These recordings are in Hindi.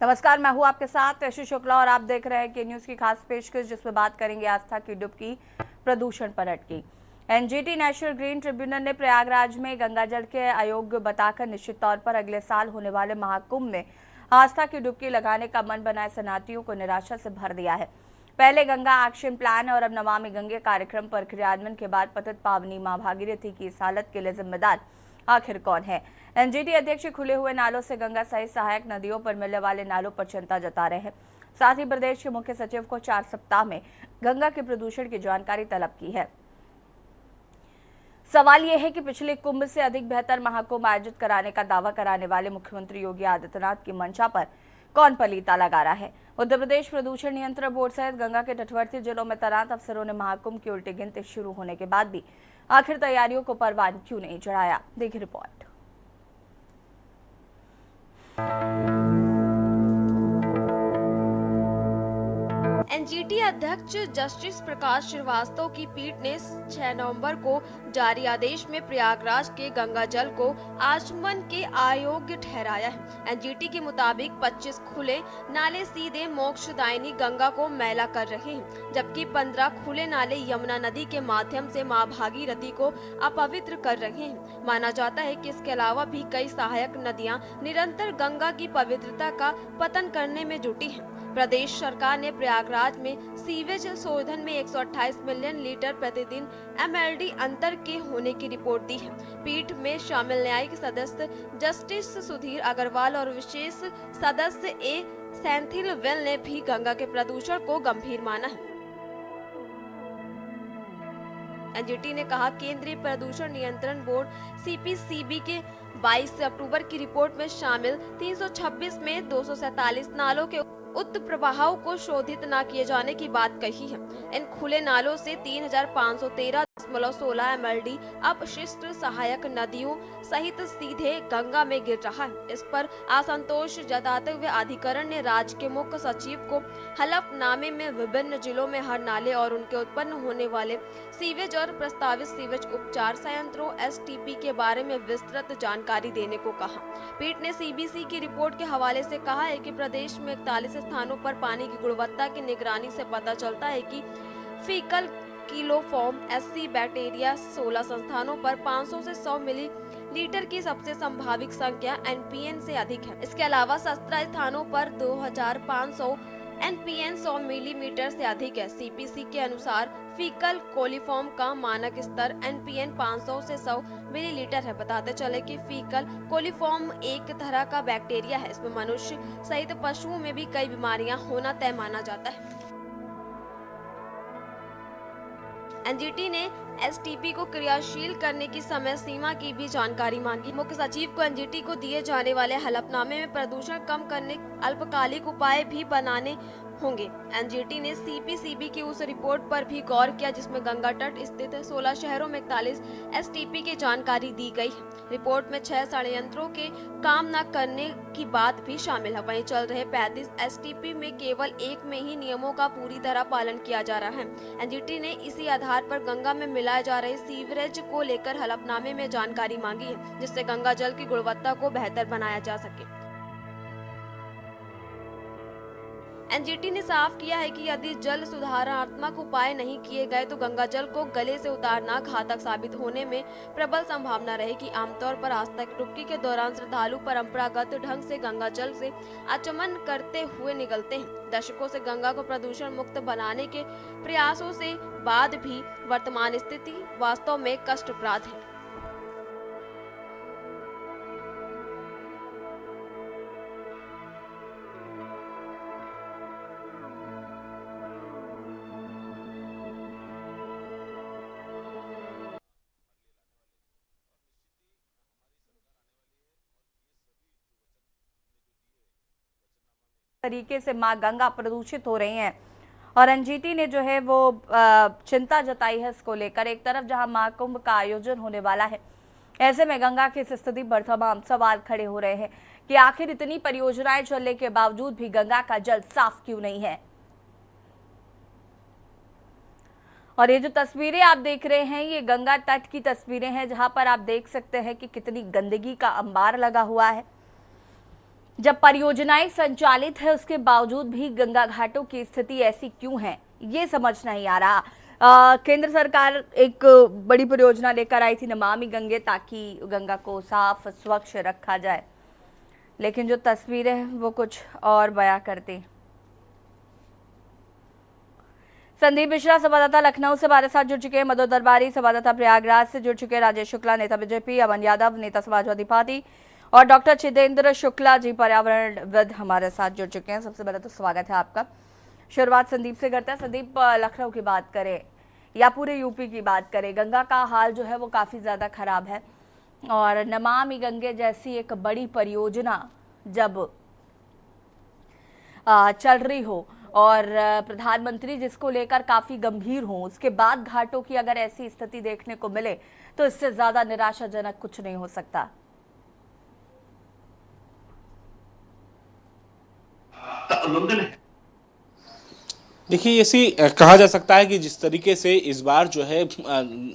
नमस्कार, मैं हूं आपके साथ यशु शुक्ला और आप देख रहे हैं के न्यूज की खास पेशकश, जिसमें बात करेंगे आस्था की डुबकी प्रदूषण पर अटकी। एनजीटी नेशनल ग्रीन ट्रिब्यूनल ने प्रयागराज में गंगाजल के अयोग्य बताकर निश्चित तौर पर अगले साल होने वाले महाकुंभ में आस्था की डुबकी लगाने का मन बनाए सनातियों को निराशा से भर दिया है। पहले गंगा एक्शन प्लान और अब नमामि गंगे कार्यक्रम पर क्रियान्वयन के बाद पतित पावनी मां भागीरथी की इस हालत के लिए जिम्मेदार आखिर कौन है? एनजीटी अध्यक्ष खुले हुए नालों से गंगा सहित सहायक नदियों पर मिलने वाले नालों पर चिंता जता रहे हैं। साथ ही प्रदेश के मुख्य सचिव को 4 सप्ताह में गंगा के प्रदूषण की जानकारी तलब की है। सवाल यह है कि पिछले कुंभ से अधिक बेहतर महाकुंभ आयोजित कराने का दावा कराने वाले मुख्यमंत्री योगी आदित्यनाथ की मंशा पर कौन पलीता लगा रहा है? उत्तर प्रदेश प्रदूषण नियंत्रण बोर्ड सहित गंगा के तटवर्ती जिलों में तैनात अफसरों ने महाकुंभ की उल्टी गिनती शुरू होने के बाद भी आखिर तैयारियों को परवान क्यों नहीं चढ़ाया? देखिए रिपोर्ट। एनजीटी अध्यक्ष जस्टिस प्रकाश श्रीवास्तव की पीठ ने 6 नवंबर को जारी आदेश में प्रयागराज के गंगा जल को आचमन के अयोग्य ठहराया है। एनजीटी के मुताबिक 25 खुले नाले सीधे मोक्षदायिनी गंगा को मैला कर रहे हैं, जबकि 15 खुले नाले यमुना नदी के माध्यम से मां भागीरथी को अपवित्र कर रहे हैं। माना जाता है कि इसके अलावा भी कई सहायक नदियां निरंतर गंगा की पवित्रता का पतन करने में जुटी हैं। प्रदेश सरकार ने प्रयागराज में सीवेज शोधन में 128 मिलियन लीटर प्रतिदिन एमएलडी अंतर के होने की रिपोर्ट दी है। पीठ में शामिल न्यायिक सदस्य जस्टिस सुधीर अग्रवाल और विशेष सदस्य ए सेंथिल वेल ने भी गंगा के प्रदूषण को गंभीर माना है। एनजीटी ने कहा, केंद्रीय प्रदूषण नियंत्रण बोर्ड सीपीसीबी के 22 अक्टूबर की रिपोर्ट में शामिल 326 में 247 नालों के उत्त प्रवाहों को शोधित न किए जाने की बात कही है। इन खुले नालों से 3513.16 एमएलडी अपशिष्ट सहायक नदियों सहित सीधे गंगा में गिर रहा है। इस पर असंतोष जताते हुए अधिकरण ने राज्य के मुख्य सचिव को हलफनामे में विभिन्न जिलों में हर नाले और उनके उत्पन्न होने वाले सीवेज और प्रस्तावित सीवेज उपचार संयंत्रों एसटीपी के बारे में विस्तृत जानकारी देने को कहा। पीठ ने सीबीसी की रिपोर्ट के हवाले से कहा है कि प्रदेश में 41 स्थानों पर पानी की गुणवत्ता की निगरानी से पता चलता है कि फीकल किलोफॉर्म एससी बैक्टीरिया 16 संस्थानों पर 500 से 100 मिलीलीटर की सबसे संभावित संख्या एनपीएन से अधिक है। इसके अलावा 17 स्थानों पर 2500 एनपीएन 100 मिलीमीटर से अधिक है। सीपीसी के अनुसार फीकल कोलिफॉर्म का मानक स्तर एनपीएन 500 से 100 मिलीलीटर है। बताते चले कि फीकल कोलिफॉर्म एक तरह का बैक्टीरिया है। इसमें मनुष्य सहित पशुओं में भी कई बीमारियां होना तय माना जाता है। एनजीटी ने एसटीपी को क्रियाशील करने की समय सीमा की भी जानकारी मांगी। मुख्य सचिव को एनजीटी को दिए जाने वाले हलफनामे में प्रदूषण कम करने अल्पकालिक उपाय भी बनाने होंगे। एनजीटी ने सीपीसीबी की उस रिपोर्ट पर भी गौर किया जिसमें गंगा तट स्थित 16 शहरों में 41 एसटीपी की जानकारी दी गई है। रिपोर्ट में 6 षड्यंत्रों के काम न करने की बात भी शामिल है। वहीं चल रहे 35 एसटीपी में केवल एक में ही नियमों का पूरी तरह पालन किया जा रहा है। एनजीटी ने इसी आधार पर गंगा में मिलाए जा रहे सीवरेज को लेकर हलफनामे में जानकारी मांगी है, जिससे गंगा जल की गुणवत्ता को बेहतर बनाया जा सके। एनजीटी ने साफ किया है कि यदि जल सुधारात्मक उपाय नहीं किए गए तो गंगा जल को गले से उतारना घातक साबित होने में प्रबल संभावना रहेगी। आमतौर पर आस्था की डुबकी के दौरान श्रद्धालु परंपरागत ढंग से गंगा जल से आचमन करते हुए निकलते हैं। दशकों से गंगा को प्रदूषण मुक्त बनाने के प्रयासों से बाद भी वर्तमान स्थिति वास्तव में कष्टप्रद है। तरीके से मां गंगा प्रदूषित हो रही हैं और एनजीटी ने जो है वो चिंता जताई है इसको लेकर। एक तरफ जहां महाकुंभ का आयोजन होने वाला है, ऐसे में गंगा की स्थिति पर तमाम सवाल खड़े हो रहे हैं कि आखिर इतनी परियोजनाएं चलने के बावजूद भी गंगा का जल साफ क्यों नहीं है। और ये जो तस्वीरें आप देख रहे हैं, ये गंगा तट की तस्वीरें हैं, जहां पर आप देख सकते हैं कि कितनी गंदगी का अंबार लगा हुआ है। जब परियोजनाएं संचालित है उसके बावजूद भी गंगा घाटों की स्थिति ऐसी क्यों है, ये समझ नहीं आ रहा। केंद्र सरकार एक बड़ी परियोजना लेकर आई थी नमामि गंगे, ताकि गंगा को साफ स्वच्छ रखा जाए, लेकिन जो तस्वीरें हैं वो कुछ और बयां करती। संदीप मिश्रा संवाददाता लखनऊ से हमारे साथ जुड़ चुके हैं, मधु दरबारी संवाददाता प्रयागराज से जुड़ चुके हैं, राजेश शुक्ला नेता बीजेपी, अमन यादव नेता समाजवादी पार्टी और डॉक्टर चिदेंद्र शुक्ला जी पर्यावरणविद हमारे साथ जुड़ चुके हैं। सबसे पहले तो स्वागत है आपका। शुरुआत संदीप से करते हैं। संदीप, लखनऊ की बात करें या पूरे यूपी की बात करें, गंगा का हाल जो है वो काफ़ी ज़्यादा खराब है और नमामि गंगे जैसी एक बड़ी परियोजना जब चल रही हो और प्रधानमंत्री जिसको लेकर काफ़ी गंभीर हो, उसके बाद घाटों की अगर ऐसी स्थिति देखने को मिले तो इससे ज़्यादा निराशाजनक कुछ नहीं हो सकता। उल्लंघन है। देखिए, ऐसी कहा जा सकता है कि जिस तरीके से इस बार जो है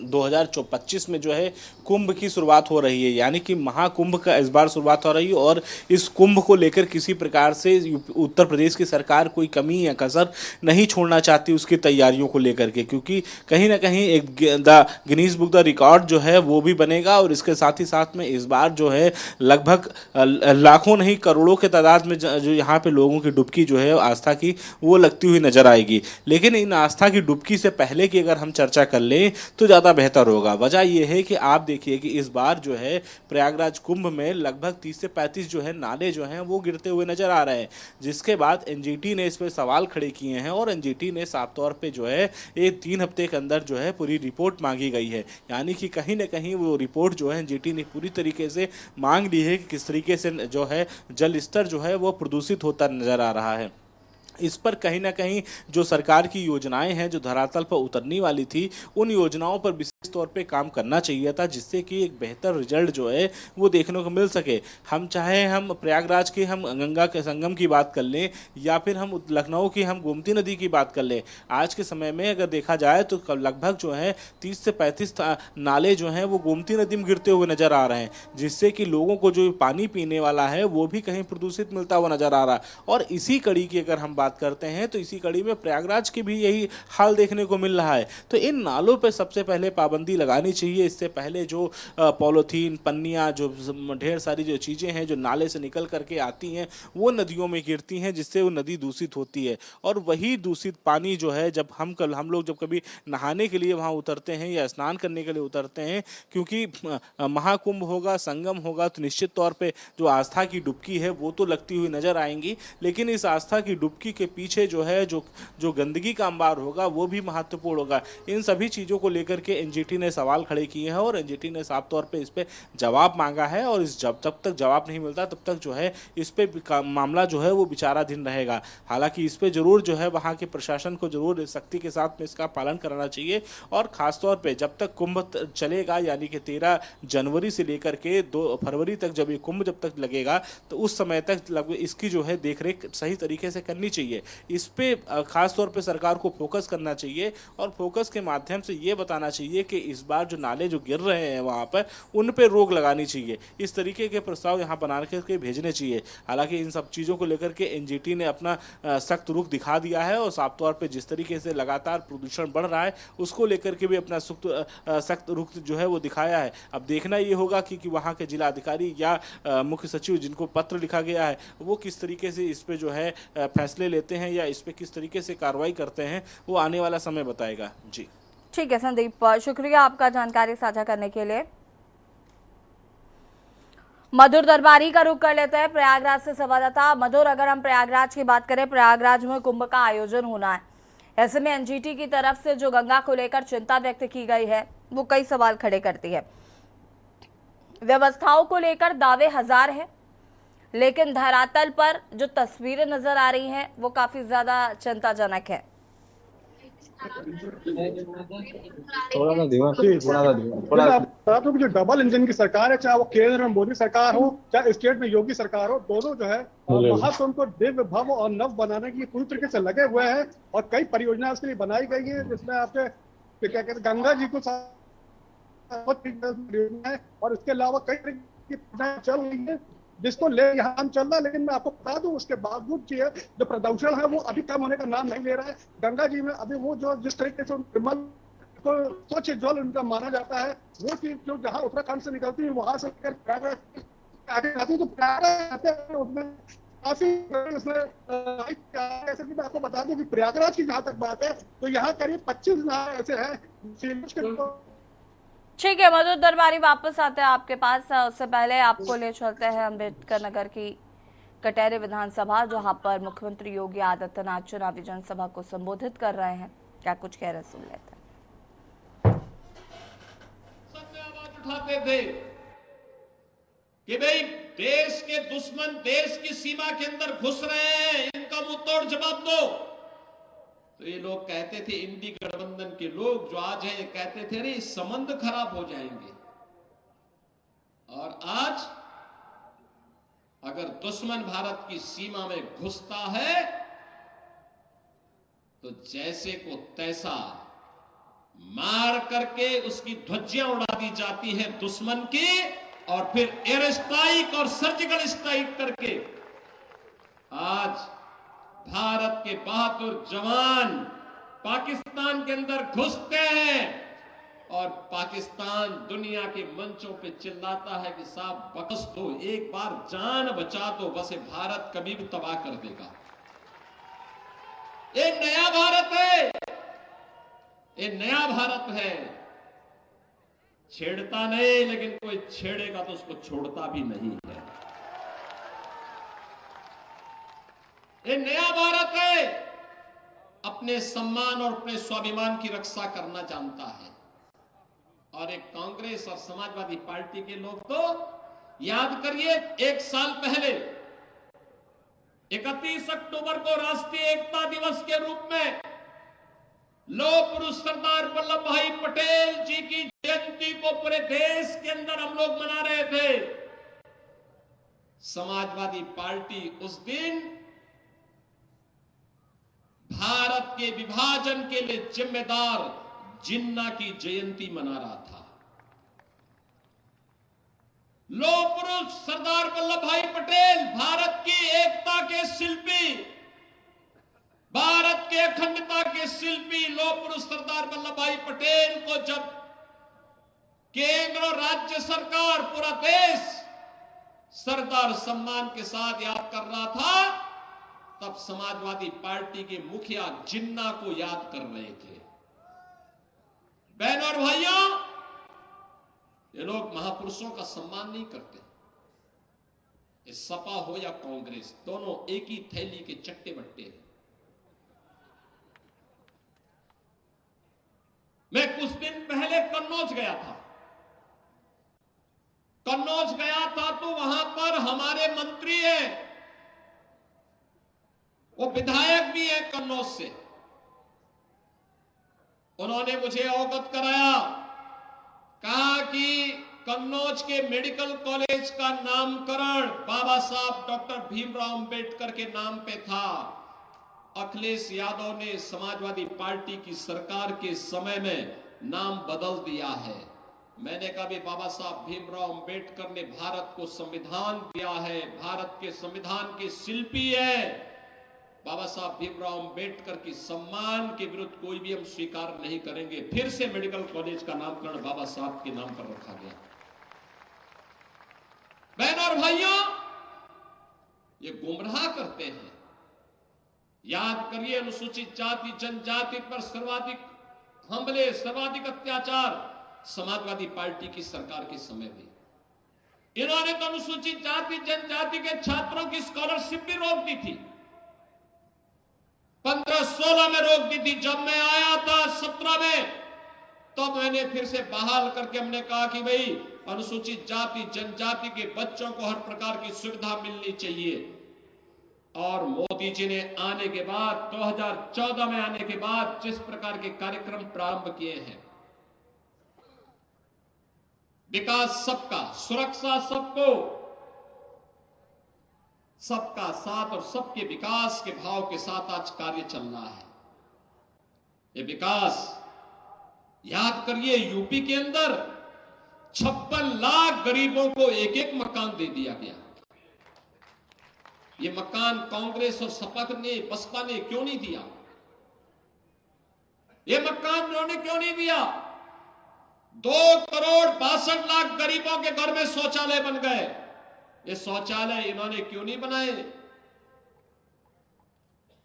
2025 में जो है कुंभ की शुरुआत हो रही है, यानी कि महाकुंभ का इस बार शुरुआत हो रही है और इस कुंभ को लेकर किसी प्रकार से उत्तर प्रदेश की सरकार कोई कमी या कसर नहीं छोड़ना चाहती उसकी तैयारियों को लेकर के, क्योंकि कहीं ना कहीं एक the Guinness book the record जो है वो भी बनेगा और इसके साथ ही साथ में इस बार जो है लगभग लाखों नहीं करोड़ों के तादाद में जो यहाँ पे लोगों की डुबकी जो है आस्था की वो लगती हुई नजर आएगी। लेकिन इन आस्था की डुबकी से पहले की अगर हम चर्चा कर लें तो ज़्यादा बेहतर होगा। वजह यह है कि आप देखिए कि इस बार जो है प्रयागराज कुंभ में लगभग 30 से 35 जो है नाले जो हैं वो गिरते हुए नजर आ रहे हैं, जिसके बाद एनजीटी ने इस पर सवाल खड़े किए हैं और एनजीटी ने साफ तौर पे जो है एक 3 हफ्ते के अंदर जो है पूरी रिपोर्ट मांगी गई है। यानी कि कहीं ना कहीं वो रिपोर्ट जो है एनजीटी ने पूरी तरीके से मांग ली है कि किस तरीके से जो है जल स्तर जो है वो प्रदूषित होता नजर आ रहा है। इस पर कहीं ना कहीं जो सरकार की योजनाएं हैं जो धरातल पर उतरने वाली थी, उन योजनाओं पर विशेष तौर पे काम करना चाहिए था, जिससे कि एक बेहतर रिजल्ट जो है वो देखने को मिल सके। हम चाहे हम प्रयागराज की हम गंगा के संगम की बात कर लें या फिर हम लखनऊ की हम गोमती नदी की बात कर लें, आज के समय में अगर देखा जाए तो लगभग जो है 30 से 35 नाले जो हैं वो गोमती नदी में गिरते हुए नजर आ रहे हैं, जिससे कि लोगों को जो पानी पीने वाला है वो भी कहीं प्रदूषित मिलता हुआ नजर आ रहा है। और इसी कड़ी की अगर हम बात करते हैं तो इसी कड़ी में प्रयागराज की भी यही हाल देखने को मिल रहा है। तो इन नालों पे सबसे पहले पाबंदी लगानी चाहिए। इससे पहले जो पॉलीथीन, पन्नियाँ, जो ढेर सारी जो चीज़ें हैं जो नाले से निकल करके आती हैं वो नदियों में गिरती हैं, जिससे वो नदी दूषित होती है। और वही दूषित पानी जो है जब हम लोग जब कभी नहाने के लिए वहाँ उतरते हैं या स्नान करने के लिए उतरते हैं, क्योंकि महाकुंभ होगा, संगम होगा, तो निश्चित तौर पर जो आस्था की डुबकी है वो तो लगती हुई नजर आएंगी, लेकिन इस आस्था की डुबकी के पीछे जो है जो गंदगी का अंबार होगा वो भी महत्वपूर्ण होगा। इन सभी चीज़ों को लेकर के एनजीटी ने सवाल खड़े किए हैं और एनजीटी ने साफ तौर पे इस पे जवाब मांगा है और जब तक जवाब नहीं मिलता तब तक जो है इस पे मामला जो है वो विचाराधीन रहेगा। हालांकि इस पे जरूर जो है वहाँ के प्रशासन को जरूर सख्ती के साथ में इसका पालन कराना चाहिए और ख़ासतौर पर जब तक कुंभ चलेगा, यानी कि 13 जनवरी से लेकर के 2 फरवरी तक जब ये कुंभ जब तक लगेगा तो उस समय तक लगभग इसकी जो है देखरेख सही तरीके से करनी चाहिए। इस पे खास तौर पे सरकार को फोकस करना चाहिए और फोकस के माध्यम से ये बताना चाहिए कि इस बार जो नाले जो गिर रहे हैं वहाँ पर उन पे रोक लगानी चाहिए। इस तरीके के प्रस्ताव यहाँ बना के भेजने चाहिए। हालांकि इन सब चीज़ों को लेकर के एनजीटी ने अपना सख्त रुख दिखा दिया है और साफ तौर पे जिस तरीके से लगातार प्रदूषण बढ़ रहा है उसको लेकर के भी अपना सख्त रुख जो है वो दिखाया है। अब देखना ये होगा कि वहाँ के जिलाधिकारी या मुख्य सचिव जिनको पत्र लिखा गया है वो किस तरीके से इस पे जो है फैसले लेते हैं या इस पे किस तरीके से कार्रवाई करते हैं, वो आने वाला समय बताएगा। जी ठीक है संदीप, शुक्रिया आपका जानकारी साझा करने के लिए। मधुर दरबारी का रुख कर लेते हैं प्रयागराज से संवाददाता। मधुर, अगर हम प्रयागराज की बात करें, प्रयागराज में कुंभ का आयोजन होना है, ऐसे में एनजीटी की तरफ से जो गंगा को लेकर चिंता व्यक्त की गई है वो कई सवाल खड़े करती है। व्यवस्थाओं को लेकर दावे हजार हैं, लेकिन धरातल पर जो तस्वीरें नजर आ रही हैं वो काफी ज्यादा चिंताजनक है। जो डबल इंजन की सरकार है, चाहे वो केंद्र में मोदी सरकार हो चाहे स्टेट में योगी सरकार हो, दोनों जो है महाकुंभ को दिव्य भव्य और नव बनाने की पूरी तरीके से लगे हुए हैं और कई परियोजनाएं इसके लिए बनाई गई है, जिसमें आपके क्या कहते हैं गंगा जी को परियोजना है और इसके अलावा कई चल रही है जिसको ले यहाँ हम चल रहा है। लेकिन मैं आपको बता दूं, उसके बावजूद जो प्रदूषण है वो अभी कम होने का नाम नहीं ले रहा है। गंगा जी में अभी वो जो जिस तरीके से तो स्वच्छ जल उनका माना जाता है, वो चीज जो जहाँ उत्तराखंड से निकलती है वहां से आगे जाती है, तो प्रयागराज उसमें काफी ऐसे कि मैं आपको बता दूं कि प्रयागराज की जहां तक बात है तो यहाँ करीब 25 नहर ऐसे हैं। ठीक है मधु दरबारी, वापस आते हैं आपके पास। उससे पहले आपको ले चलते हैं अम्बेडकर नगर की कटेरे विधानसभा, जहां पर मुख्यमंत्री योगी आदित्यनाथ चुनावी जनसभा को संबोधित कर रहे हैं। क्या कुछ कह रहे सुन लेते हैं। उठाते थे कि भाई देश के दुश्मन देश की सीमा के अंदर घुस रहे हैं, इनका मुंह तोड़ जवाब दो। तो ये लोग कहते थे, इंडी गठबंधन के लोग जो आज हैं, ये कहते थे अरे संबंध खराब हो जाएंगे। और आज अगर दुश्मन भारत की सीमा में घुसता है तो जैसे को तैसा मार करके उसकी ध्वजियां उड़ा दी जाती है दुश्मन की, और फिर एयर स्ट्राइक और सर्जिकल स्ट्राइक करके आज भारत के बहादुर जवान पाकिस्तान के अंदर घुसते हैं और पाकिस्तान दुनिया के मंचों पे चिल्लाता है कि साहब बख्श दो, एक बार जान बचा दो, बस ये भारत कभी भी तबाह कर देगा। ये नया भारत है, ये नया भारत है। छेड़ता नहीं, लेकिन कोई छेड़ेगा तो उसको छोड़ता भी नहीं है। ये नया भारत है, अपने सम्मान और अपने स्वाभिमान की रक्षा करना जानता है। और एक कांग्रेस और समाजवादी पार्टी के लोग तो याद करिए, एक साल पहले 31 अक्टूबर को राष्ट्रीय एकता दिवस के रूप में लौह पुरुष सरदार वल्लभ भाई पटेल जी की जयंती को पूरे देश के अंदर हम लोग मना रहे थे। समाजवादी पार्टी उस दिन भारत के विभाजन के लिए जिम्मेदार जिन्ना की जयंती मना रहा था। लौह पुरुष सरदार वल्लभ भाई पटेल, भारत की एकता के शिल्पी, भारत के अखंडता के शिल्पी लौह पुरुष सरदार वल्लभ भाई पटेल को जब केंद्र और राज्य सरकार, पूरा देश सरदार सम्मान के साथ याद कर रहा था, तब समाजवादी पार्टी के मुखिया जिन्ना को याद कर रहे थे। बहनों और भाइयों, ये लोग महापुरुषों का सम्मान नहीं करते। ये सपा हो या कांग्रेस, दोनों एक ही थैली के चट्टे बट्टे हैं। मैं कुछ दिन पहले कन्नौज गया था। कन्नौज गया था तो वहां पर हमारे मंत्री हैं, वो विधायक भी हैं कन्नौज से। उन्होंने मुझे अवगत कराया, कहा कि कन्नौज के मेडिकल कॉलेज का नामकरण बाबा साहब डॉक्टर भीमराव अंबेडकर के नाम पे था। अखिलेश यादव ने समाजवादी पार्टी की सरकार के समय में नाम बदल दिया है। मैंने कहा भी बाबा साहब भीमराव अंबेडकर ने भारत को संविधान दिया है, भारत के संविधान के शिल्पी है। बाबा साहब भीमराव अंबेडकर की सम्मान के विरुद्ध कोई भी हम स्वीकार नहीं करेंगे। फिर से मेडिकल कॉलेज का नामकरण बाबा साहब के नाम पर रखा गया। बहनों और भाइयों, ये गुमराह करते हैं। याद करिए, अनुसूचित जाति जनजाति पर सर्वाधिक हमले, सर्वाधिक अत्याचार समाजवादी पार्टी की सरकार के समय भी। इन्होंने तो अनुसूचित जाति जनजाति के छात्रों की स्कॉलरशिप भी रोक दी थी। 15-16 में रोक दी थी। जब मैं आया था 17 में, तो मैंने फिर से बहाल करके हमने कहा कि भाई अनुसूचित जाति जनजाति के बच्चों को हर प्रकार की सुविधा मिलनी चाहिए। और मोदी जी ने आने के बाद, 2014 में आने के बाद जिस प्रकार के कार्यक्रम प्रारंभ किए हैं, विकास सबका, सुरक्षा सबको, सबका साथ और सबके विकास के भाव के साथ आज कार्य चल रहा है। ये विकास, याद करिए, यूपी के अंदर 56 लाख गरीबों को एक एक मकान दे दिया गया। ये मकान कांग्रेस और बसपा ने क्यों नहीं दिया? ये मकान उन्होंने क्यों नहीं दिया? 2,62,00,000 गरीबों के घर में शौचालय बन गए। ये शौचालय इन्होंने क्यों नहीं बनाए?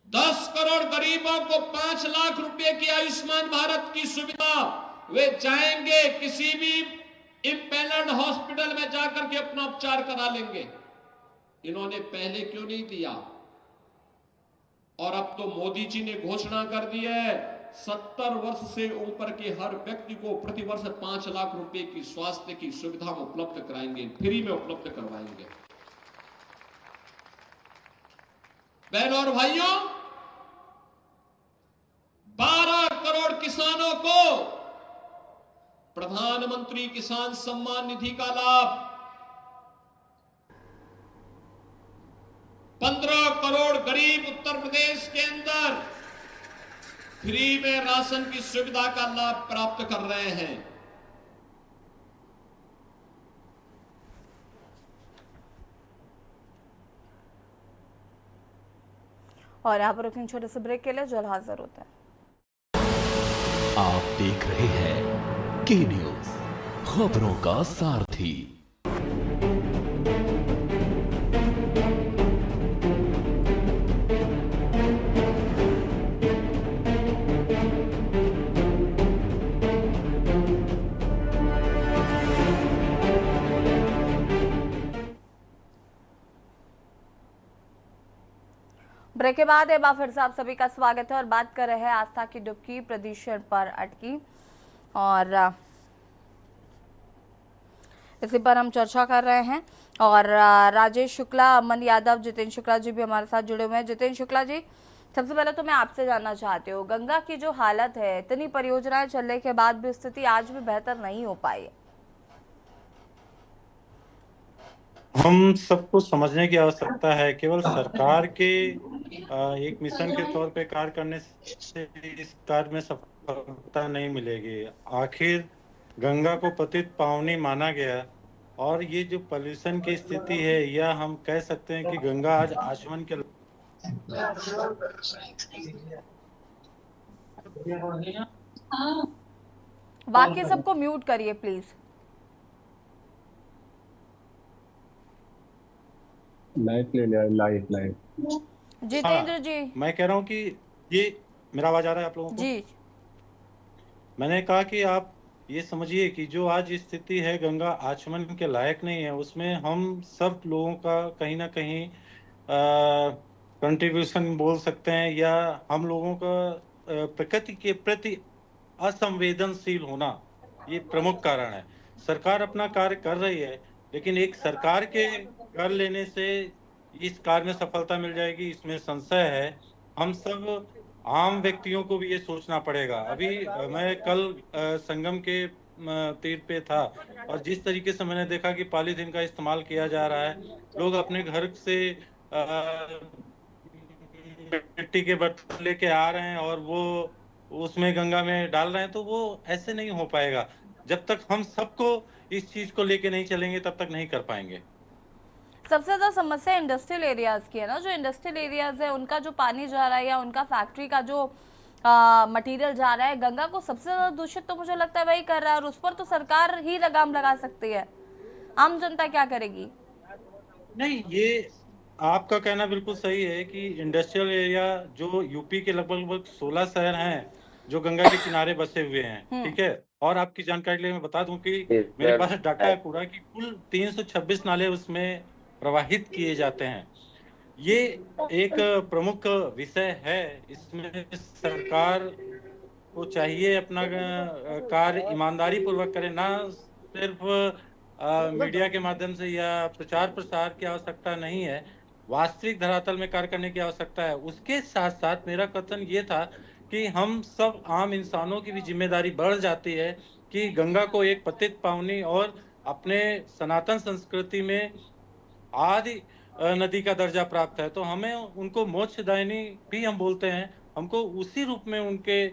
10 करोड़ गरीबों को 5 लाख रुपए की आयुष्मान भारत की सुविधा, वे जाएंगे किसी भी इंपैनल्ड हॉस्पिटल में जाकर के अपना उपचार करा लेंगे। इन्होंने पहले क्यों नहीं दिया? और अब तो मोदी जी ने घोषणा कर दी है 70 वर्ष से ऊपर के हर व्यक्ति को प्रतिवर्ष 5 लाख रुपए की स्वास्थ्य की सुविधा उपलब्ध कराएंगे, फ्री में उपलब्ध करवाएंगे। बहनों और भाइयों, 12 करोड़ किसानों को प्रधानमंत्री किसान सम्मान निधि का लाभ, 15 करोड़ गरीब उत्तर प्रदेश के अंदर फ्री में राशन की सुविधा का लाभ प्राप्त कर रहे हैं। और यहाँ पर रुकेंगे छोटे से ब्रेक के लिए, जल्द हाजिर होते हैं। आप देख रहे हैं के न्यूज, खबरों का सारथी। ब्रेक के बाद एक बार फिर से आप सभी का स्वागत है और बात कर रहे हैं आस्था की डुबकी प्रदूषण पर अटकी, और इसी पर हम चर्चा कर रहे हैं। और राजेश शुक्ला, अमन यादव, जितेंद्र शुक्ला जी भी हमारे साथ जुड़े हुए हैं। जितेंद्र शुक्ला जी, सबसे पहले तो मैं आपसे जानना चाहती हूँ, गंगा की जो हालत है, इतनी परियोजनाएं चलने के बाद भी स्थिति आज भी बेहतर नहीं हो पाई है। हम सबको समझने की आवश्यकता है, केवल सरकार के एक मिशन के तौर पे कार्य करने से इस कार्य में सफलता नहीं मिलेगी। आखिर गंगा को पतित पावनी माना गया, और ये जो पॉल्यूशन की स्थिति है, या हम कह सकते हैं कि गंगा आज आचमन के बाकी सबको म्यूट करिए प्लीज। लाइट ले लिया, लाइट। जितेंद्र जी, मैं कह रहा हूँ कि ये मेरा आवाज आ रहा है आप लोगों को? जी, मैंने कहा कि आप ये समझिए कि जो आज स्थिति है, गंगा आचमन के लायक नहीं है। उसमें हम सब लोगों का कहीं ना कहीं कंट्रीब्यूशन बोल सकते हैं, या हम लोगों का प्रकृति के प्रति असंवेदनशील होना, ये प्रमुख कारण है। सरकार अपना कार्य कर रही है, लेकिन एक सरकार के कर लेने से इस कार्य में सफलता मिल जाएगी, इसमें संशय है। हम सब आम व्यक्तियों को भी ये सोचना पड़ेगा। अभी मैं कल संगम के तीर पे था, और जिस तरीके से मैंने देखा कि पॉलीथीन का इस्तेमाल किया जा रहा है, लोग अपने घर से मिट्टी के बर्तन लेके आ रहे हैं और वो उसमें गंगा में डाल रहे हैं, तो वो ऐसे नहीं हो पाएगा। जब तक हम सबको इस चीज को लेके नहीं चलेंगे, तब तक नहीं कर पाएंगे। सबसे ज्यादा समस्या इंडस्ट्रियल एरियाज की है ना। जो इंडस्ट्रियल एरियाज है, उनका जो पानी जा रहा है या उनका फैक्ट्री का जो मटेरियल जा रहा है, गंगा को सबसे ज्यादा दूषित तो मुझे लगता है वही कर रहा है, और उस पर तो सरकार ही लगाम लगा सकती है। आम जनता क्या करेगी? नहीं, ये आपका कहना बिल्कुल सही है कि इंडस्ट्रियल एरिया जो यूपी के लगभग 16 शहर हैं जो गंगा के किनारे बसे हुए हैं, ठीक है। और आपकी जानकारी के लिए मैं बता दूं कि मेरे पास डाटा है पूरा कि कुल 326 नाले उसमें प्रवाहित किए जाते हैं। ये एक प्रमुख विषय है। इसमें सरकार को चाहिए अपना कार्य ईमानदारी पूर्वक करे, ना सिर्फ मीडिया के माध्यम से या प्रचार प्रसार की आवश्यकता नहीं है, वास्तविक धरातल में कार्य करने की आवश्यकता है। उसके साथ साथ मेरा कथन ये था कि हम सब आम इंसानों की भी जिम्मेदारी बढ़ जाती है कि गंगा को एक पतित पावनी और अपने सनातन संस्कृति में आदि नदी का दर्जा प्राप्त है, तो हमें उनको मोक्षदायिनी भी हम बोलते हैं। हमको उसी रूप में उनके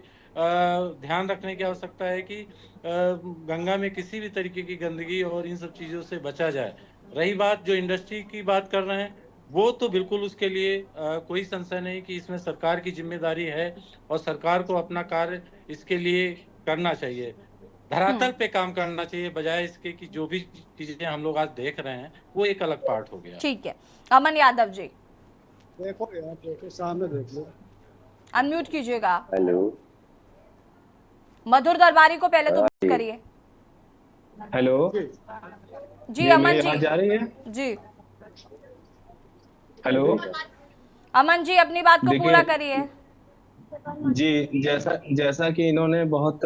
ध्यान रखने की आवश्यकता है कि गंगा में किसी भी तरीके की गंदगी और इन सब चीजों से बचा जाए। रही बात जो इंडस्ट्री की बात कर रहे हैं, वो तो बिल्कुल उसके लिए कोई संशय नहीं कि इसमें सरकार की जिम्मेदारी है और सरकार को अपना कार्य इसके लिए करना चाहिए, धरातल पे काम करना चाहिए, बजाय इसके कि जो भी चीजें हम लोग आज देख रहे हैं वो एक अलग पार्ट हो गया। ठीक है, अमन यादव जी देखो यार, देखो सामने देख लो, अनम्यूट कीजिएगा। हेलो मधुर दरबारी को पहले तो म्यूट करिए। हेलो जी अमन जी जा रही है जी, हेलो अमन जी अपनी बात को पूरा करिए। जी। जैसा कि इन्होंने बहुत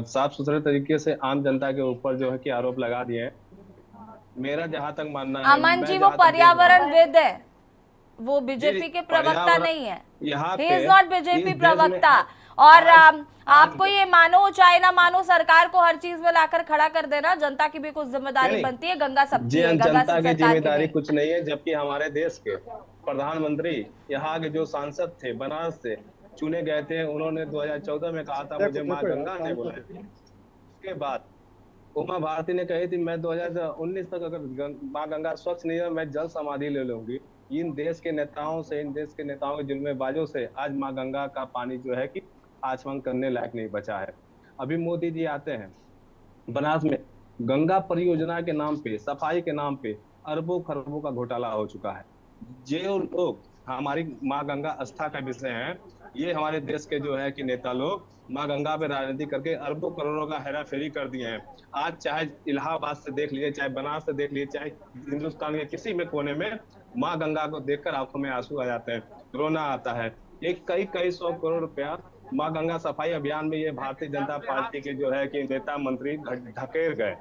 साफ सुथरे तरीके से आम जनता के ऊपर जो है कि आरोप लगा दिए हैं। मेरा जहां तक मानना है, अमन जी वो पर्यावरणविद है, वो बीजेपी के प्रवक्ता नहीं है। यहाँ ही इज नॉट बीजेपी प्रवक्ता। और आपको ये मानो चाहे ना मानो, सरकार को हर चीज में लाकर खड़ा कर देना, जनता की भी कुछ जिम्मेदारी बनती है। गंगा सबकी है, गंगा जनता की जिम्मेदारी कुछ नहीं है। जबकि हमारे देश के प्रधानमंत्री यहाँ के जो सांसद थे बनारस से चुने गए थे, उन्होंने 2014 में कहा था मुझे माँ गंगा ने बुलाया। उसके बाद उमा भारती ने कही थी मैं 2019 तक अगर माँ गंगा स्वच्छ नहीं है मैं जल समाधि ले लूंगी। इन देश के नेताओं के जुल्मेबाजों से आज माँ गंगा का पानी जो है कि आचमन करने लायक नहीं बचा है। अभी मोदी जी आते हैं बनारस में, गंगा परियोजना के नाम पे, सफाई के नाम पे अरबों खरबों का घोटाला हो चुका है। जो लोग हमारी माँ गंगा आस्था का विषय है, ये हमारे देश के जो है कि नेता लोग माँ गंगा पे राजनीति करके अरबों करोड़ों का हेरा फेरी कर दिए हैं। आज चाहे इलाहाबाद से देख लीजिए, चाहे बनारस से देख लीजिए, चाहे हिंदुस्तान के किसी में कोने में माँ गंगा को देखकर आंखों में आंसू आ जाते हैं, रोना आता है। एक कई सौ करोड़ रुपया माँ गंगा सफाई अभियान में ये भारतीय जनता पार्टी के जो है कि नेता मंत्री ढकेल गए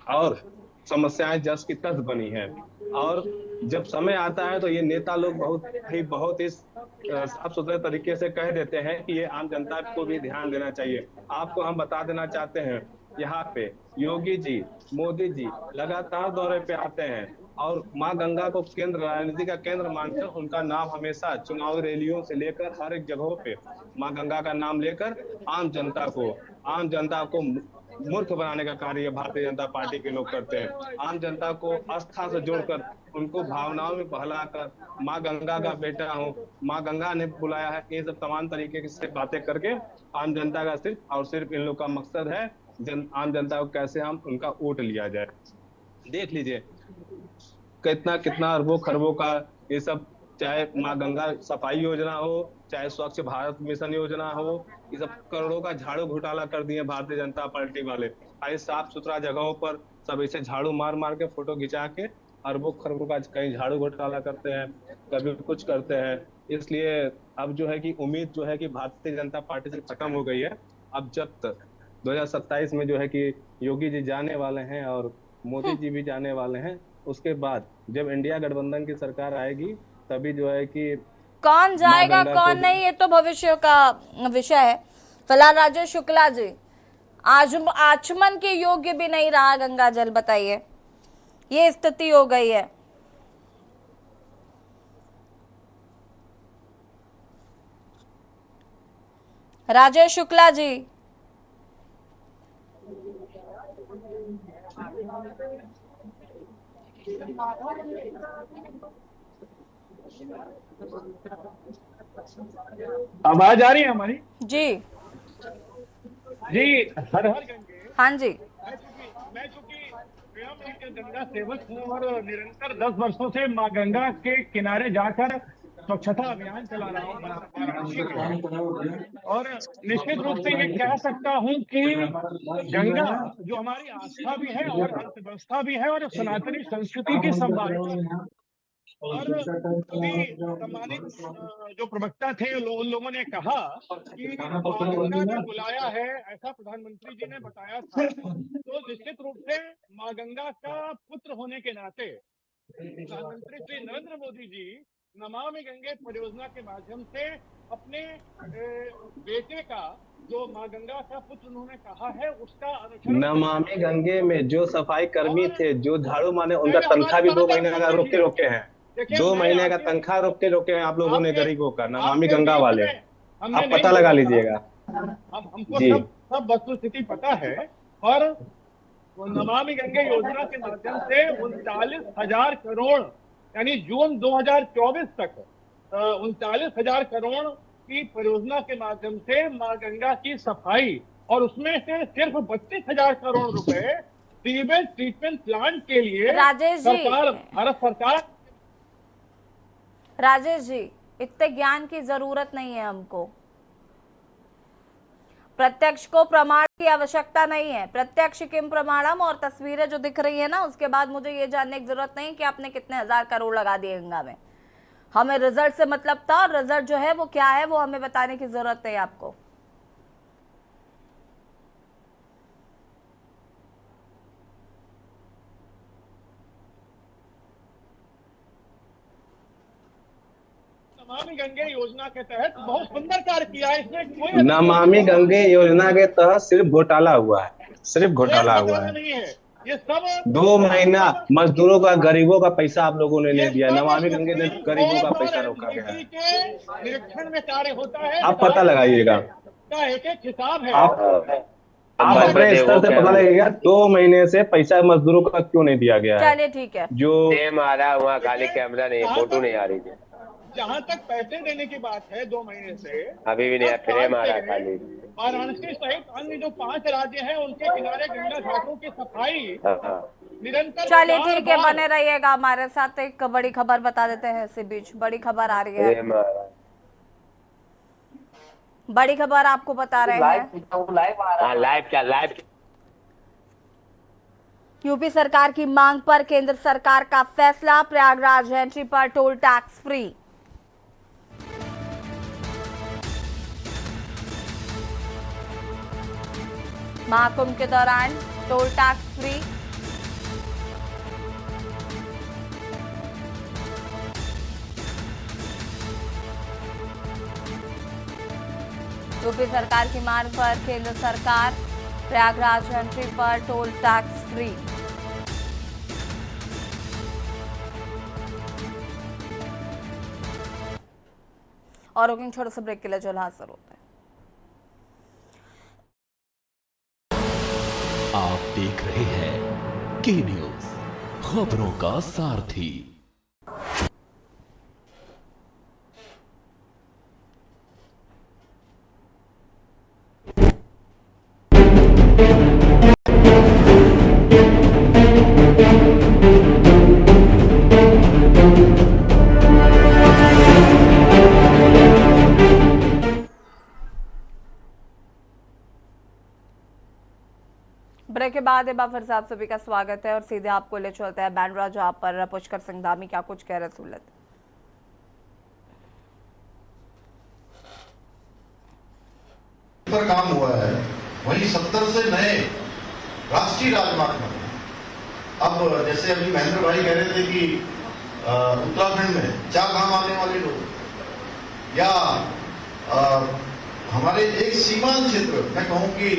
और समस्याएं जस की तस बनी है। और जब समय आता है तो ये नेता लोग बहुत ही साफ सुथरे तरीके से कह देते हैं कि ये आम जनता को भी ध्यान देना चाहिए। आपको हम बता देना चाहते हैं, यहाँ पे योगी जी, मोदी जी लगातार दौरे पे आते हैं और माँ गंगा को केंद्र, राजनीति का केंद्र मानकर उनका नाम हमेशा चुनावी रैलियों से लेकर हर एक जगहों पे माँ गंगा का नाम लेकर आम जनता को मूर्ख बनाने का कार्य भारतीय जनता पार्टी के लोग करते हैं। आम जनता को आस्था से जोड़कर उनको भावनाओं में बहलाकर माँ गंगा का बेटा हूँ, माँ गंगा ने बुलाया है, ये सब तमाम तरीके से बातें करके आम जनता का सिर्फ और सिर्फ इन लोग का मकसद है आम जनता को कैसे हम उनका वोट लिया जाए। देख लीजिए कितना अरबों खरबों का ये सब, चाहे माँ गंगा सफाई योजना हो, चाहे स्वच्छ भारत मिशन योजना हो, ये सब करोड़ों का झाड़ू घोटाला कर दिए भारतीय जनता पार्टी वाले। आज साफ सुथरा जगहों पर सब ऐसे झाड़ू मार के फोटो खिंचा के अरबों खरबों का कहीं झाड़ू घोटाला करते हैं, कभी कुछ करते हैं। इसलिए अब जो है कि उम्मीद जो है कि भारतीय जनता पार्टी से खत्म हो गई है। अब जब तक 2027 में जो है कि योगी जी जाने वाले हैं और मोदी जी भी जाने वाले हैं, उसके बाद जब इंडिया गठबंधन की सरकार आएगी तभी जो है कि कौन जाएगा कौन नहीं ये तो भविष्य का विषय है। फिलहाल राजेश शुक्ला जी, आचमन के योग्य भी नहीं रहा गंगा जल, बताइए, ये स्थिति हो गई है। राजेश शुक्ला जी, आवाज आ रही है हमारी? जी जी, हर गंगे। हाँ जी, मैं चूंकि स्वयं एक गंगा सेवक हूँ और निरंतर 10 वर्षों से माँ गंगा के किनारे जाकर स्वच्छता अभियान चला रहा हूँ और निश्चित रूप से ये कह सकता हूँ कि गंगा जो हमारी आस्था भी है और अर्थव्यवस्था भी है और सनातनी संस्कृति की संभाल। और अभी सम्मानित जो प्रवक्ता थे उन लोगों ने कहा कि गंगा ने बुलाया है, ऐसा प्रधानमंत्री जी ने बताया था। तो निश्चित रूप से माँ गंगा का पुत्र होने के नाते प्रधानमंत्री श्री नरेंद्र मोदी जी नमामि गंगे परियोजना के माध्यम से अपने बेटे का, जो माँ गंगा का पुत्र उन्होंने कहा है, उसका अनुसरण। नमामि गंगे में जो सफाई कर्मी थे, जो झाड़ू मारने, उनका तनख्वाह भी 2 महीने का रोके हैं। 2 महीने का तनख्वाह रोके हैं आप लोगों ने गरीबों का, नमामि गंगा वाले। आप पता लगा लीजिएगा। हमको सब वस्तुस्थिति पता है। और नमामि गंगे योजना के माध्यम से 39,000 करोड़ यानी जून 2024 तक 39,000 करोड़ की परियोजना के माध्यम से मां गंगा की सफाई, और उसमें से सिर्फ 32,000 करोड़ रुपए सीवेज ट्रीटमेंट प्लांट के लिए राजेश जी, भारत सरकार। राजेश जी, इतने ज्ञान की जरूरत नहीं है हमको। प्रत्यक्ष को प्रमाण की आवश्यकता नहीं है। प्रत्यक्ष किम प्रमाणम, और तस्वीरें जो दिख रही है ना, उसके बाद मुझे ये जानने की जरूरत नहीं कि आपने कितने हजार करोड़ लगा दिए गंगा में। हमें रिजल्ट से मतलब था, और रिजल्ट जो है वो क्या है वो हमें बताने की जरूरत नहीं आपको। नमामि गंगे योजना के तहत बहुत सुंदर कार्य किया है। इसमें कोई नमामि गंगे योजना के तहत सिर्फ घोटाला हुआ है, सिर्फ घोटाला हुआ है। नहीं है ये सब। 2 महीना मजदूरों का, गरीबों का पैसा आप लोगों ने ले दिया। नमामि गंगे ने गरीबों का पैसा रोका गया है। निरीक्षण में कार्य होता है, आप पता लगाइएगा, एक हिसाब है। आप अपने स्तर से पता लगेगा 2 महीने से पैसा मजदूरों का क्यों नहीं दिया गया है। चलिए ठीक है। जो आ रहा है वहाँ खाली कैमरा नहीं, फोटो नहीं आ रही है। जहाँ तक पैसे देने की बात है 2 महीने से अभी भी नहीं, फ्रेम आ रहा है खाली। वाराणसी सहित अन्य जो 5 राज्य हैं उनके किनारे गंगा घाटों की सफाई निरंतर। चलिए ठीक है, बने रहिएगा हमारे साथ। एक बड़ी खबर बता देते हैं इसी बीच। बड़ी खबर आ रही है, बड़ी खबर आपको बता रहे हैं। लाइव क्या लाइव? यूपी सरकार की मांग पर केंद्र सरकार का फैसला, प्रयागराज एंट्री पर टोल टैक्स फ्री। महाकुंभ के दौरान टोल टैक्स फ्री। यूपी सरकार की मांग पर केंद्र सरकार, प्रयागराज एंट्री पर टोल टैक्स फ्री। और रुकिंग छोटे से ब्रेक के लिए जो हाजिर होते हैं। आप देख रहे हैं के न्यूज, खबरों का सारथी। ब्रेक के बाद एक बार फिर से आप सभी का स्वागत है और सीधे आपको ले चलते हैं बैंड्रा, जहां पर पुष्कर सिंह धामी क्या कुछ कह रहे सुन लेते। पर काम हुआ है, वहीं 70 से नए राष्ट्रीय राजमार्ग बने। अब जैसे अभी महेंद्र भाई कह रहे थे कि उत्तराखंड में 4 धाम आने वाले लोग, या हमारे एक सीमांत क्षेत्र, मैं कहूं कि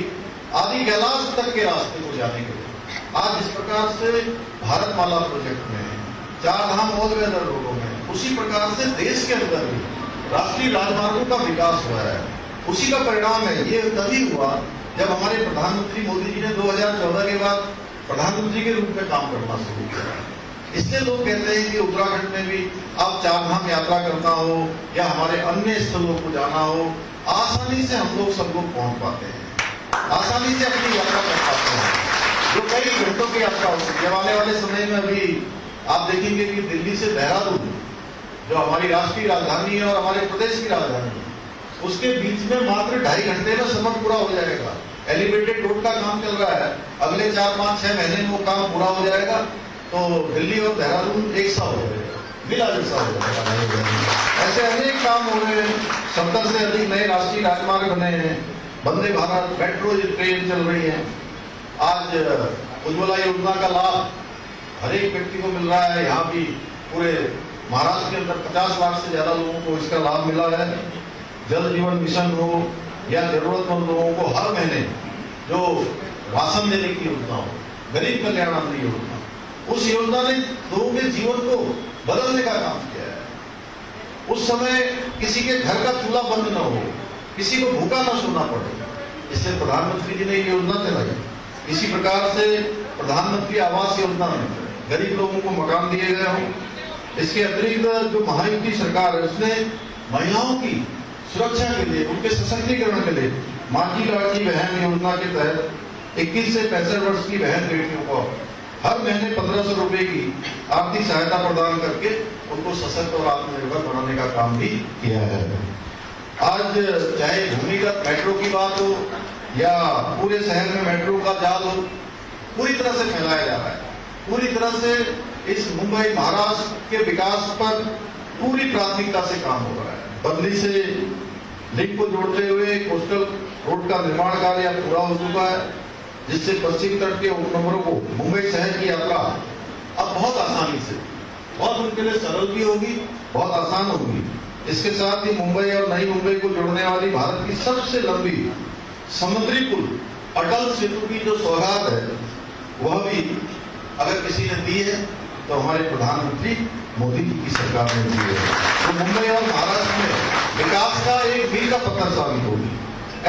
आदि कैलाश तक के रास्ते को जाने के लिए आज जिस प्रकार से भारतमाला प्रोजेक्ट में 4 धाम ऑल वेदर रोडों में, उसी प्रकार से देश के अंदर भी राष्ट्रीय राजमार्गों का विकास हुआ है। उसी का परिणाम है। ये तभी हुआ जब हमारे प्रधानमंत्री मोदी जी ने 2014 के बाद प्रधानमंत्री के रूप में काम करना शुरू किया। इसलिए लोग कहते हैं कि उत्तराखंड में भी अब 4 धाम यात्रा करना हो या हमारे अन्य स्थलों को जाना हो, आसानी से हम लोग सब लोग पहुंच पाते हैं, आसानी से अपनी यात्रा कर पाते हैं, जो कई घंटों की यात्रा होती है। आने वाले समय में अभी आप देखेंगे कि दिल्ली से देहरादून, जो हमारी राष्ट्रीय राजधानी है और हमारे प्रदेश की राजधानी है, उसके बीच में मात्र 2.5 घंटे में सफर पूरा हो जाएगा। एलिवेटेड रोड का काम चल रहा है, अगले 4, 5, 6 महीने में वो काम पूरा हो जाएगा, तो दिल्ली और देहरादून एक सा हो जाएगा, मिला जैसा हो जाएगा। ऐसे अनेक काम हो रहे हैं, 70 से अधिक नए राष्ट्रीय राजमार्ग बने हैं, वंदे भारत मेट्रो ट्रेन चल रही है। आज उज्ज्वला योजना का लाभ हर एक व्यक्ति को मिल रहा है। यहाँ भी पूरे महाराष्ट्र के अंदर 50 लाख से ज्यादा लोगों को इसका लाभ मिला है। जल जीवन मिशन हो या जरूरतमंद लोगों को हर महीने जो राशन देने की योजना हो, गरीब कल्याण अन्न योजना, उस योजना ने लोगों के जीवन को बदलने का काम किया है। उस समय किसी के घर का चूल्हा बंद न हो, किसी को भूखा न सोना पड़े, इसलिए प्रधानमंत्री जी ने ये योजना चलाई। इसी प्रकार से प्रधानमंत्री आवास योजना में गरीब लोगों को मकान दिए गए हों, इसके अतिरिक्त जो महायुति सरकार है उसने महिलाओं की सुरक्षा के लिए, उनके सशक्तिकरण के लिए माँ की लाडली बहन योजना के तहत 21 से 65 वर्ष की बहन बेटियों को हर महीने 1500 रुपए की आर्थिक सहायता प्रदान करके उनको सशक्त और आत्मनिर्भर बनाने का काम भी किया है। आज चाहे भूमिगत मेट्रो की बात हो या पूरे शहर में मेट्रो का जाल हो, पूरी तरह से फैलाया जा रहा है। पूरी तरह से इस मुंबई महाराष्ट्र के विकास पर पूरी प्राथमिकता से काम हो रहा है। बदली से लिंक को जोड़ते हुए कोस्टल रोड का निर्माण कार्य पूरा हो चुका है, जिससे पश्चिम तट के उपनगरों को मुंबई शहर की यात्रा अब बहुत आसानी से, बहुत उनके लिए सरल भी होगी, बहुत आसान होगी। इसके साथ ही मुंबई और नई मुंबई को जोड़ने वाली भारत की सबसे लंबी समुद्री पुल अटल सेतु की जो सौगात है वह भी अगर किसी ने दी है तो हमारे प्रधानमंत्री मोदी जी की सरकार ने दी है। तो मुंबई और महाराष्ट्र में विकास का एक मील का पत्थर साबित होगी।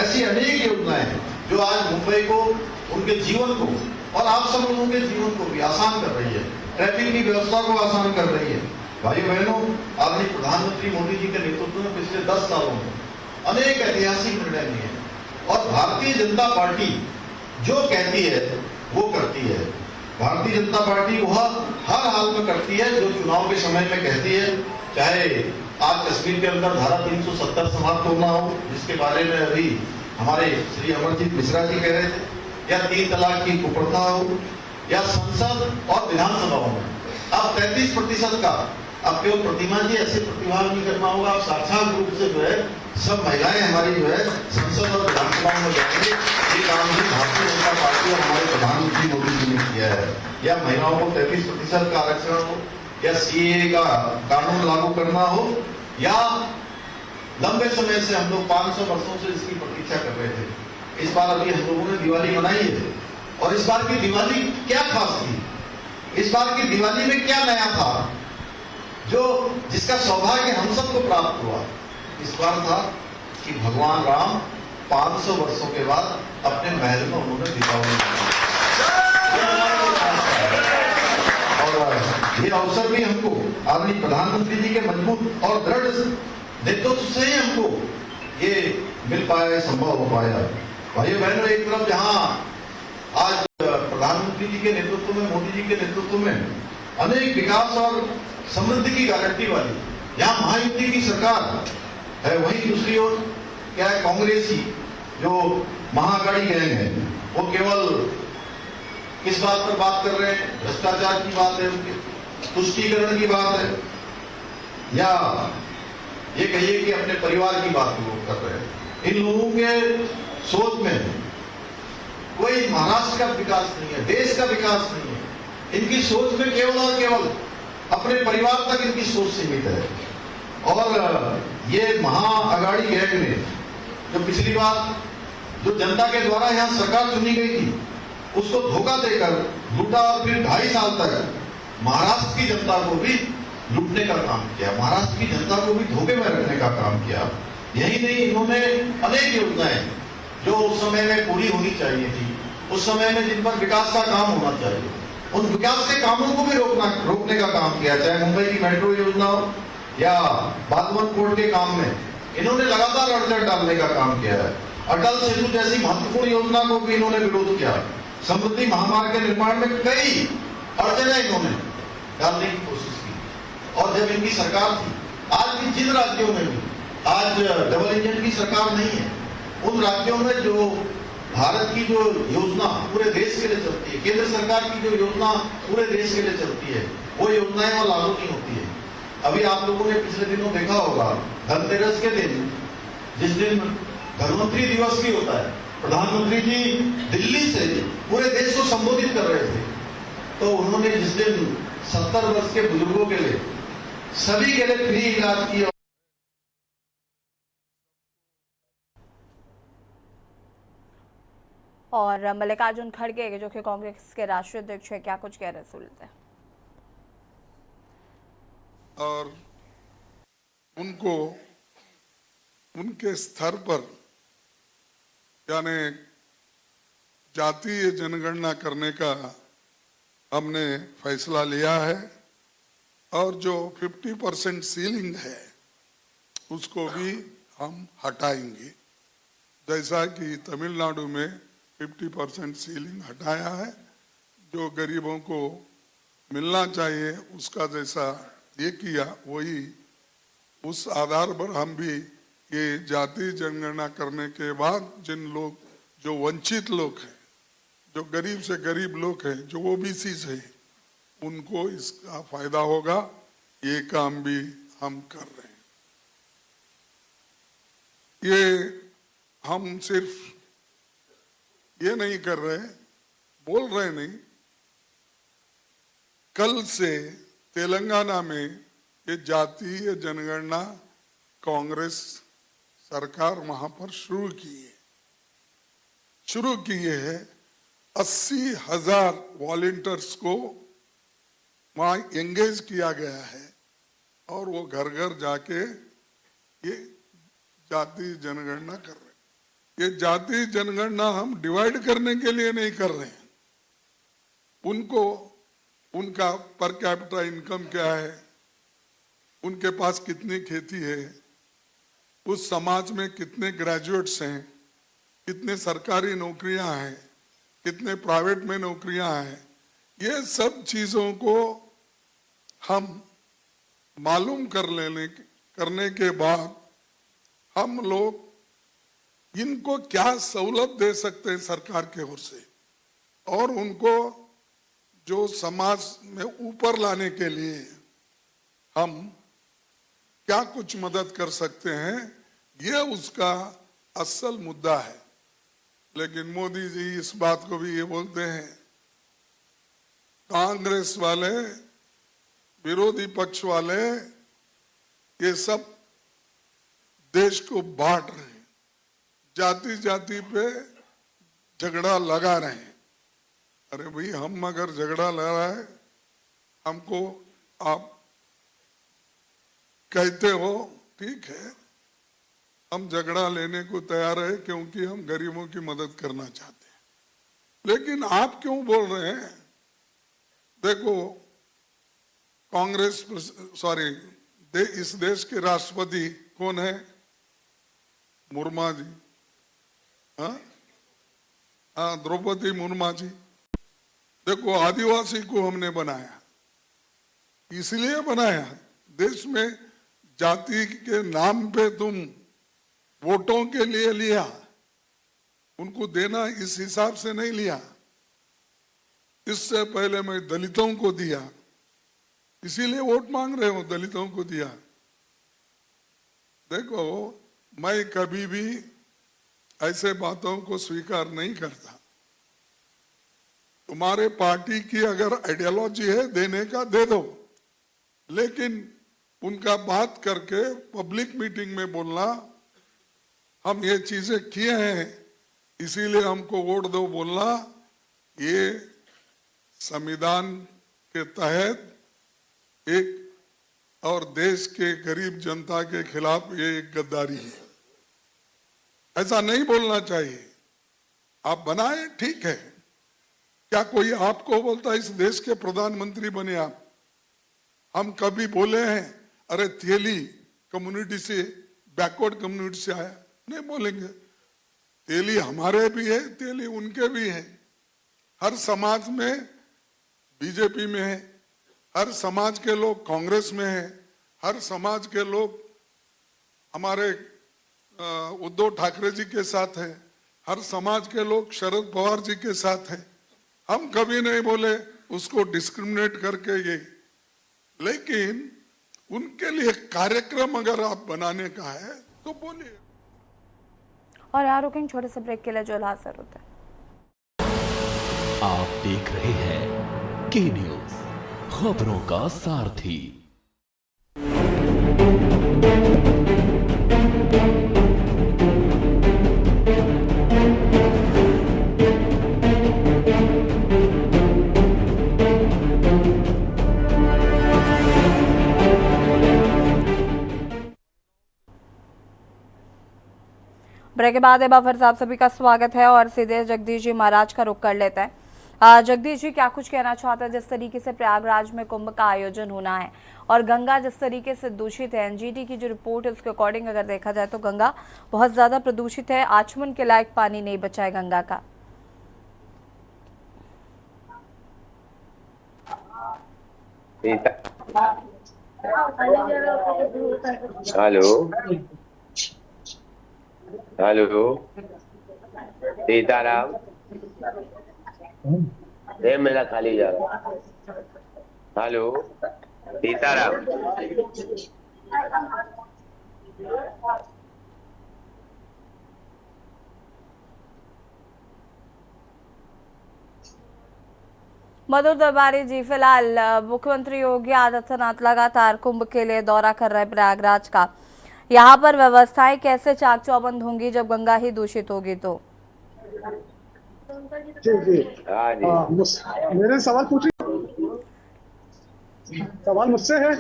ऐसी अनेक योजनाएं जो आज मुंबई को, उनके जीवन को और आप सब लोगों के जीवन को भी आसान कर रही है, ट्रैफिक की व्यवस्था को आसान कर रही है। भाइयों बहनों, आदरणीय प्रधानमंत्री मोदी जी के नेतृत्व में पिछले 10 सालों में अनेक ऐतिहासिक निर्णय लिए और भारतीय जनता पार्टी जो कहती है वो करती है। भारतीय जनता पार्टी वह हर हाल में करती है जो चुनाव के समय में कहती है। चाहे आज कश्मीर के अंदर धारा 370 समाप्त होना हो, जिसके बारे में अभी हमारे श्री अमरजीत मिश्रा जी कह रहे थे, या 3 तलाक की कुप्रथा हो, या संसद और विधानसभाओं में अब 33% का, अब केवल प्रतिमा जी ऐसे प्रतिभाग नहीं करना होगा, अब साक्षात रूप से जो है सब महिलाएं हमारी जो है संसद और विधानसभाओं में जाएंगे। ये काम भी भारतीय जनता पार्टी और हमारे प्रधानमंत्री मोदी जी ने किया है। या महिलाओं को 33% का आरक्षण हो, या सीएए का कानून लागू करना हो, या लंबे समय से हम लोग 500 वर्षों से इसकी प्रतीक्षा कर रहे थे। इस बार अभी हम लोगों ने दिवाली मनाई है, और इस बार की दिवाली क्या खास थी, इस बार की दिवाली में क्या नया था जो जिसका सौभाग्य हम सबको प्राप्त हुआ। इस बार था कि भगवान राम 500 वर्षों के बाद अपने महल में उन्होंने दीपावली और ये अवसर भी हमको आदरणीय प्रधानमंत्री जी के मजबूत और दृढ़ नेतृत्व से ही हमको ये मिल पाया, संभव हो पाया। भाइयों बहनों, एक तरफ जहां आज प्रधानमंत्री जी के नेतृत्व में, मोदी जी के नेतृत्व में अनेक विकास और समृद्धि की गारंटी वाली यहाँ महायुति की सरकार है, वहीं दूसरी ओर क्या है, कांग्रेसी जो महाअघाड़ी गैंग है वो केवल किस बात पर बात कर रहे हैं, भ्रष्टाचार की बात है, उनके तुष्टीकरण की बात है, या ये कहिए कि अपने परिवार की बात लोग कर रहे हैं। इन लोगों के सोच में कोई महाराष्ट्र का विकास नहीं है, देश का विकास नहीं है। इनकी सोच में केवल और केवल अपने परिवार तक इनकी सोच सीमित है। और ये महाअघाड़ी गैंग ने जो पिछली बार जो जनता के द्वारा यहाँ सरकार चुनी गई थी उसको धोखा देकर लूटा, और फिर 2.5 साल तक महाराष्ट्र की जनता को भी लूटने का काम किया, महाराष्ट्र की जनता को भी धोखे में रखने का काम किया। यही नहीं, इन्होंने अनेक योजनाएं जो उस समय में पूरी होनी चाहिए थी, उस समय में जिन पर विकास का काम होना चाहिए, उन विकास के कामों को भी रोकने का काम किया। चाहे मुंबई की मेट्रो योजना हो या बागवन पोर्ट के काम में इन्होंने लगातार अड़चन डालने का काम किया है। अटल सेतु जैसी महत्वपूर्ण योजना को भी इन्होंने विरोध किया। समृद्धि महामार्ग के निर्माण में कई अड़चनें इन्होंने डालने की कोशिश की। और जब इनकी सरकार थी, आज भी जिन राज्यों में भी आज डबल इंजन की सरकार नहीं है, उन राज्यों में जो भारत की जो योजना पूरे देश के लिए चलती है, केंद्र सरकार की जो योजना पूरे देश के लिए चलती है, वो योजनाएं वहां लागू नहीं होती है। अभी आप लोगों ने पिछले दिनों देखा होगा, धनतेरस के दिन, जिस दिन धन्वंतरी दिवस भी होता है, प्रधानमंत्री जी दिल्ली से पूरे देश को संबोधित कर रहे थे, तो उन्होंने जिस दिन 70 वर्ष के बुजुर्गों के लिए, सभी के लिए फ्री इलाज किया। और मल्लिकार्जुन खड़गे जो कि कांग्रेस के राष्ट्रीय अध्यक्ष है, क्या कुछ कह रहे सुनते हैं। और उनको उनके स्तर पर यानी जातीय जनगणना करने का हमने फैसला लिया है और जो 50% सीलिंग है उसको भी हम हटाएंगे। जैसा कि तमिलनाडु में 50% सीलिंग हटाया है, जो गरीबों को मिलना चाहिए उसका जैसा ये किया, वही उस आधार पर हम भी ये जाति जनगणना करने के बाद जिन लोग, जो वंचित लोग हैं, जो गरीब से गरीब लोग हैं, जो ओबीसी है, उनको इसका फायदा होगा। ये काम भी हम कर रहे हैं। ये हम सिर्फ ये नहीं कर रहे, बोल रहे नहीं, कल से तेलंगाना में ये जातीय जनगणना कांग्रेस सरकार वहां पर शुरू किए है। 80,000 वॉलंटियर्स को वहां एंगेज किया गया है और वो घर घर जाके ये जाति जनगणना कर रहे हैं। ये जाति जनगणना हम डिवाइड करने के लिए नहीं कर रहे हैं। उनको उनका पर कैपिटा इनकम क्या है, उनके पास कितनी खेती है, उस समाज में कितने ग्रेजुएट्स हैं, कितने सरकारी नौकरियां हैं, कितने प्राइवेट में नौकरियां हैं, ये सब चीजों को हम मालूम करने के बाद हम लोग इनको क्या सहूलत दे सकते हैं सरकार के ओर से, और उनको जो समाज में ऊपर लाने के लिए हम क्या कुछ मदद कर सकते हैं, ये उसका असल मुद्दा है। लेकिन मोदी जी इस बात को भी ये बोलते हैं, कांग्रेस वाले, विरोधी पक्ष वाले, ये सब देश को बांट रहे हैं, जाति जाति पे झगड़ा लगा रहे हैं। अरे भाई, हम अगर झगड़ा लगा है, हमको आप कहते हो ठीक है, हम झगड़ा लेने को तैयार है क्योंकि हम गरीबों की मदद करना चाहते हैं। लेकिन आप क्यों बोल रहे हैं? देखो, कांग्रेस इस देश के राष्ट्रपति कौन है? मुर्मू जी। हाँ, द्रौपदी मुर्मू जी। देखो, आदिवासी को हमने बनाया, इसलिए बनाया, देश में जाति के नाम पे तुम वोटों के लिए लिया, उनको देना इस हिसाब से नहीं लिया। इससे पहले मैं दलितों को दिया, इसीलिए वोट मांग रहे हो, दलितों को दिया। देखो, मैं कभी भी ऐसे बातों को स्वीकार नहीं करता। तुम्हारे पार्टी की अगर आइडियोलॉजी है देने का, दे दो, लेकिन उनका बात करके पब्लिक मीटिंग में बोलना, हम ये चीजें किए हैं इसीलिए हमको वोट दो बोलना, ये संविधान के तहत एक और देश के गरीब जनता के खिलाफ ये एक गद्दारी है। ऐसा नहीं बोलना चाहिए। आप बनाए, ठीक है, क्या कोई आपको बोलता इस देश के प्रधानमंत्री बने आप? हम कभी बोले हैं अरे तेली कम्युनिटी से, बैकवर्ड कम्युनिटी से आया? नहीं बोलेंगे। तेली हमारे भी है, तेली उनके भी है। हर समाज में बीजेपी में है, हर समाज के लोग कांग्रेस में है, हर समाज के लोग हमारे उद्धव ठाकरे जी के साथ है, हर समाज के लोग शरद पवार जी के साथ है। हम कभी नहीं बोले उसको डिस्क्रिमिनेट करके ये, लेकिन उनके लिए कार्यक्रम अगर आप बनाने का है तो बोलिए। और यहाँ रुकेंगे छोटे से ब्रेक के लिए, जो हाजिर होता है। आप देख रहे हैं के न्यूज, खबरों का सारथी। ब्रेक के बाद एक बार फिर से आप सभी का स्वागत है और सीधे जगदीश जी महाराज का रुख कर लेते हैं। जगदीश जी, क्या कुछ कहना चाहते हैं? जिस तरीके से प्रयागराज में कुंभ का आयोजन होना है और गंगा जिस तरीके से दूषित है, एनजीटी की जो रिपोर्ट है उसके अकॉर्डिंग अगर देखा जाए तो गंगा बहुत ज्यादा प्रदूषित है, आचमन के लायक पानी नहीं बचा है गंगा का। हेलो हेलो सीताराम, ये मेरा खाली जा रहा। हेलो सीताराम, मधुर दरबारी जी, फिलहाल मुख्यमंत्री योगी आदित्यनाथ लगातार कुंभ के लिए दौरा कर रहे हैं प्रयागराज का। यहाँ पर व्यवस्थाएं कैसे चाक चौबंद होंगी जब गंगा ही दूषित होगी तो? जी जी, मेरे सवाल पूछिए। सवाल मुझसे है?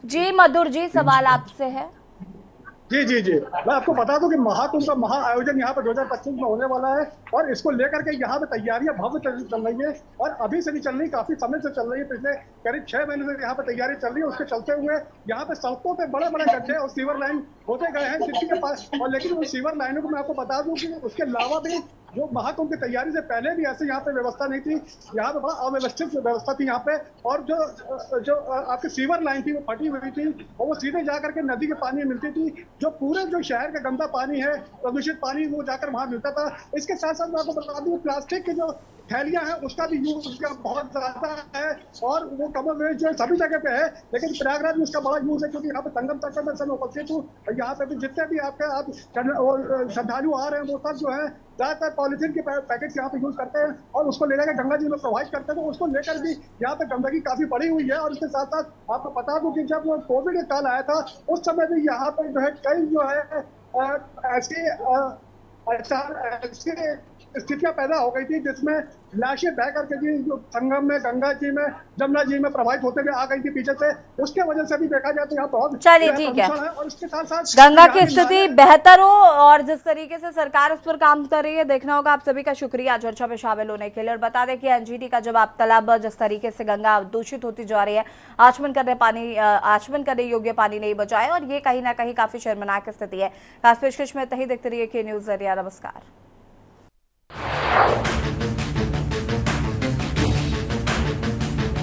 जी मधुर जी, सवाल आपसे है। जी जी जी, मैं आपको बता दूं कि महाकुंभ का महा आयोजन यहाँ पर 2025 में होने वाला है और इसको लेकर के यहाँ पे तैयारियां भव्य चल रही है और अभी से भी चल रही, काफी समय से चल रही है। पिछले करीब 6 महीने से यहाँ पे तैयारी चल रही है। उसके चलते हुए यहाँ पे सड़कों पे बड़े बड़े गड्ढे और सीवर लाइन होते गए हैं सिटी के पास। और लेकिन उस सीवर लाइनों को मैं आपको बता दूं कि उसके अलावा भी जो महाकुंभ की तैयारी से पहले भी ऐसे यहाँ पे व्यवस्था नहीं थी, यहाँ पे बड़ा अव्यवस्थित व्यवस्था थी यहाँ पे। और जो आपकी सीवर लाइन थी वो फटी हुई थी और वो सीधे जाकर के नदी के पानी में मिलती थी। जो पूरे जो शहर का गंदा पानी है, प्रदूषित पानी, वो जाकर वहां मिलता था। इसके साथ साथ मैं आपको बता दूं प्लास्टिक की जो थैलियां हैं उसका भी यूज बहुत ज्यादा है और वो कमर में जो सभी जगह पे है, लेकिन प्रयागराज में उसका बड़ा यूज है क्योंकि यहाँ पे संगम तट में समय उपस्थित हूँ। यहाँ पे भी जितने भी आप श्रद्धालु आ रहे हैं वो सब जो है ज्यादातर पॉलिथीन के पैकेट यहाँ पे यूज करते हैं और उसको ले जाकर गंगा जी में प्रवाहित करते हैं। तो उसको लेकर भी यहाँ पे गंदगी काफी बढ़ी हुई है। और इसके साथ साथ आपको बता दूं कि जब कोविड काल आया था उस समय भी यहाँ पे जो है कई जो है ऐसी स्थितियां पैदा हो गई थी जिसमें लाशें बह करके जी जो संगम में, गंगा जी में, जमुना जी में प्रवाहित होते हुए आ गई थी पीछे से। उसके वजह से भी देखा जाए तो यहाँ बहुत चलिए ठीक है। और इसके साथ साथ गंगा की स्थिति बेहतर हो और जिस तरीके से सरकार इस पर काम कर रही है, देखना होगा। आप सभी का शुक्रिया चर्चा में शामिल होने के लिए। और बता दें कि एनजीटी का जवाब तलब जिस तरीके से गंगा दूषित होती जा रही है, आचमन करने योग्य पानी नहीं बचा है और ये कहीं ना कहीं काफी शर्मनाक स्थिति है। खास पेशकश में तही देखते रहिए के न्यूज़ ज़रिया। नमस्कार।